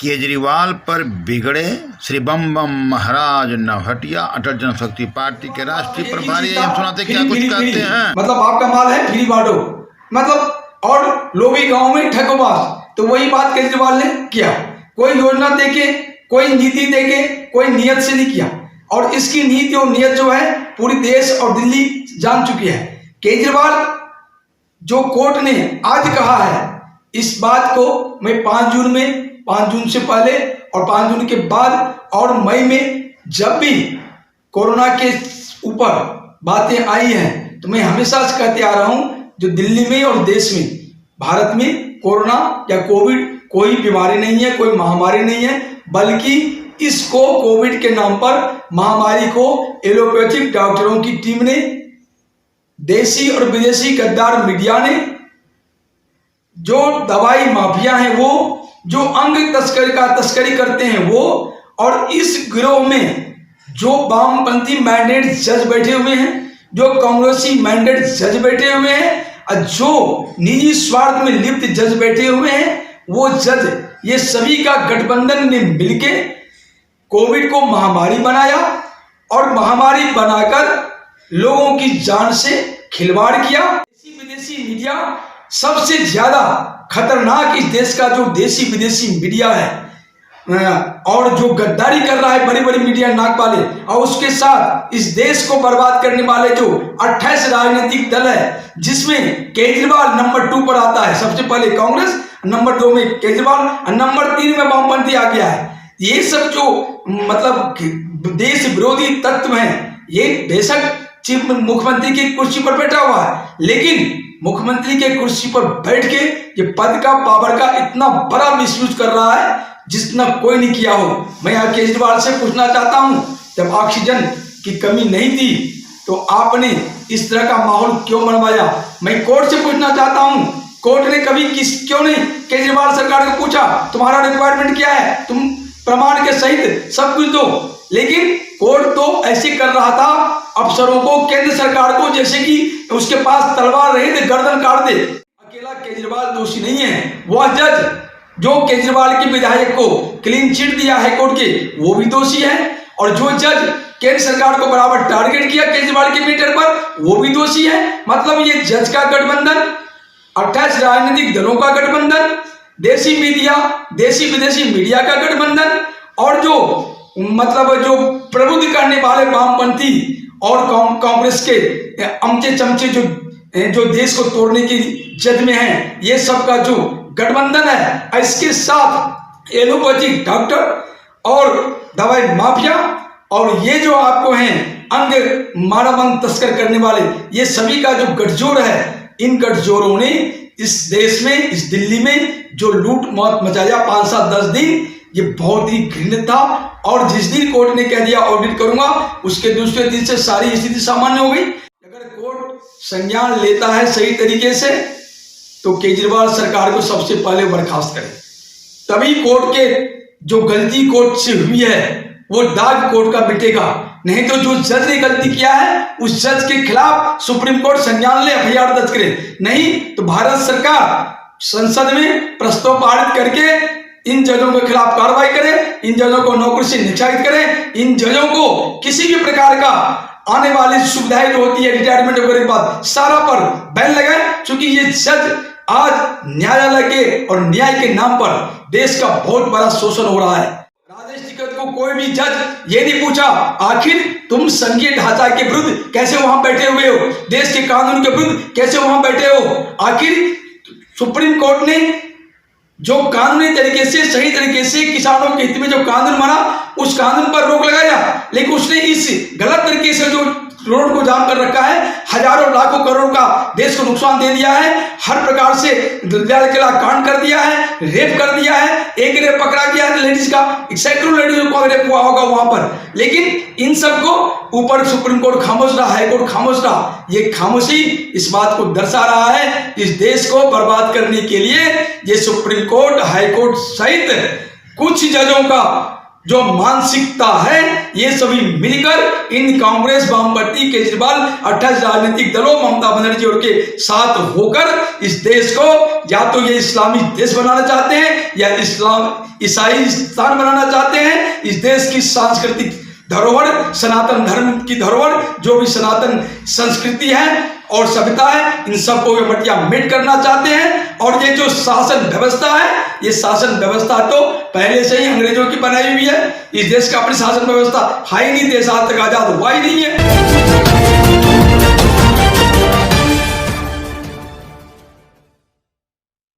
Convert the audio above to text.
केजरीवाल पर बिगड़े श्री बम बम महाराज नवहटिया अटल जनशक्ति पार्टी के राष्ट्रीय प्रभारी। हम सुनाते क्या कुछ कहते हैं। मतलब आपका माल है फ्री बांटो, मतलब और लोभी गांव में ठगोबाज। तो वही बात केजरीवाल ने किया, कोई योजना देके, कोई नीति देके, कोई नियत से नहीं किया। और इसकी नीति और नियत जो है पूरी देश और दिल्ली जान चुकी है। केजरीवाल जो कोर्ट ने आज कहा है, इस बात को मैं 5 जून से पहले और 5 जून के बाद और मई में जब भी कोरोना के ऊपर बातें आई हैं तो मैं हमेशा से कहते आ रहा हूं, जो दिल्ली में और देश में, भारत में कोरोना या कोविड कोई बीमारी नहीं है, कोई महामारी नहीं है, बल्कि इसको कोविड के नाम पर महामारी को एलोपैथिक डॉक्टरों की टीम ने, देसी और विदेशी गद्दार मीडिया ने, जो दवाई माफिया हैं वो, जो अंग तस्करी करते हैं वो, और इस गिरोह में जो वामपंथी मैंडेट जज बैठे हुए हैं, जो कांग्रेसी मैंडेट जज बैठे हुए हैं, और जो निजी स्वार्थ में लिप्त जज बैठे हुए हैं, वो जज, ये सभी का गठबंधन ने मिलके कोविड को महामारी बनाया और महामारी बनाकर लोगों की जान से खिलवाड़ किया। देसी विदेशी मीडिया सबसे ज्यादा खतरनाक इस देश का जो देसी विदेशी मीडिया है और जो गद्दारी कर रहा है, बड़ी बड़ी मीडिया नाक वाले, और उसके साथ इस देश को बर्बाद करने वाले जो 28 राजनीतिक दल है, जिसमें केजरीवाल नंबर 2 पर आता है। सबसे पहले कांग्रेस, नंबर 2 में केजरीवाल और नंबर 3 में वामपंथी आ गया है। ये सब जो मतलब देश विरोधी तत्व हैं, ये बेशक चीफ मुख्यमंत्री की कुर्सी पर बैठा हुआ है, लेकिन मुख्यमंत्री के कुर्सी पर बैठ के ये पद का, पावर का इतना बड़ा मिसयूज कर रहा है जितना कोई नहीं किया हो। मैं यहाँ केजरीवाल से पूछना चाहता हूँ, जब ऑक्सीजन की कमी नहीं थी तो आपने इस तरह का माहौल क्यों बनवाया? मैं कोर्ट से पूछना चाहता हूँ, कोर्ट ने कभी क्यों नहीं केजरीवाल सरकार को पूछा तुम्हारा रिक्वायरमेंट क्या है, तुम प्रमाण के सहित सब कुछ दो? लेकिन कोर्ट तो ऐसे कर रहा था अफसरों को, केंद्र सरकार को, जैसे कि उसके पास तलवार रही तो गर्दन काट दे। अकेला केजरीवाल दोषी नहीं है, वह जज जो केजरीवाल के विधायक को क्लीन चिट दिया है कोर्ट के, वो भी दोषी है। और जो जज केंद्र सरकार को बराबर टारगेट किया केजरीवाल के मीटर पर, वो भी दोषी है। मतलब ये जज का गठबंधन, 28 राजनीतिक दलों का गठबंधन, देसी मीडिया, देसी विदेशी मीडिया का गठबंधन, और जो मतलब जो प्रबुद्ध करने वाले वामपंथी और कांग्रेस के अमचे चमचे जो देश को तोड़ने की जद में हैं, ये सब का जो गठबंधन है, इसके साथ एलोपैथिक डॉक्टर और दवाई माफिया और ये जो आपको हैं अंग मानव अंग तस्कर करने वाले, ये सभी का जो गठजोड़ है, इन गठजोड़ों ने इस देश में, इस दिल्ली में जो लूट मौत मचाया 5, 7, 10 दिन, ये बहुत ही घृणित था। और जिस दिन कोर्ट ने कह दिया ऑडिट करूंगा, उसके दूसरे दिन से सारी स्थिति सामान्य हो गई। अगर कोर्ट संज्ञान लेता है सही तरीके से तो केजरीवाल सरकार को सबसे पहले बर्खास्त करे, तभी कोर्ट के जो गलती कोर्ट से हुई है वो दाग कोर्ट का मिटेगा। नहीं तो जो जज ने गलती किया है उस जज के खिलाफ सुप्रीम कोर्ट संज्ञान ले, एफआईआर दर्ज करे। नहीं तो भारत सरकार संसद में प्रस्ताव पारित करके इन जजों के खिलाफ कार्रवाई करें, इन जजों को नौकरी से निष्कासित करें, इन जजों को किसी भी प्रकार का आने वाली सुविधाएं जो होती है रिटायरमेंट वगैरह के बाद सारा पर बैन लगाए। क्योंकि ये जज आज न्यायालय के और न्याय के नाम पर देश का बहुत बड़ा शोषण हो रहा है। राजेश टिकैत को कोई भी जज ये नहीं पूछा आखिर तुम संघीय ढांचा के विरुद्ध कैसे वहां बैठे हुए हो, देश के कानून के विरुद्ध कैसे वहां बैठे हो। आखिर सुप्रीम कोर्ट ने जो कानूनी तरीके से, सही तरीके से किसानों के हित में जो कानून बना, उस कानून पर रोक लगाया, लेकिन उसने इस गलत तरीके से जो रोड को जाम कर रखा है, हजारों लाखों करोड़ का देश को नुकसान दे दिया है, हर प्रकार से लाल किला कांड कर दिया है, रेप कर दिया है, एक रेप पकड़ा गया है लेडीज का, सैकड़ों लेडीजों को रेप हुआ होगा वहां पर। लेकिन इन सबको ऊपर सुप्रीम कोर्ट खामोश रहा, हाईकोर्ट खामोश रहा। ये खामोशी इस बात को दर्शा रहा है, इस देश को बर्बाद करने के लिए ये सुप्रीम कोर्ट, हाईकोर्ट सहित कुछ जजों का जो मानसिकता है, ये सभी मिलकर इन कांग्रेस, वामपंथी, केजरीवाल 28 राजनीतिक दलों, ममता बनर्जी और के साथ होकर इस देश को या तो ये इस्लामी देश बनाना चाहते हैं या ईसाईस्तान बनाना चाहते हैं। इस देश की सांस्कृतिक धरोहर, सनातन धर्म की धरोहर, जो भी सनातन संस्कृति है और सभ्यता है, इन सबको ये मटिया मिट करना चाहते हैं। और ये जो शासन व्यवस्था है, ये शासन व्यवस्था तो पहले से ही अंग्रेजों की बनाई हुई है। इस देश का अपनी शासन व्यवस्था है ही नहीं, देश आज तक आजाद हुआ ही नहीं है।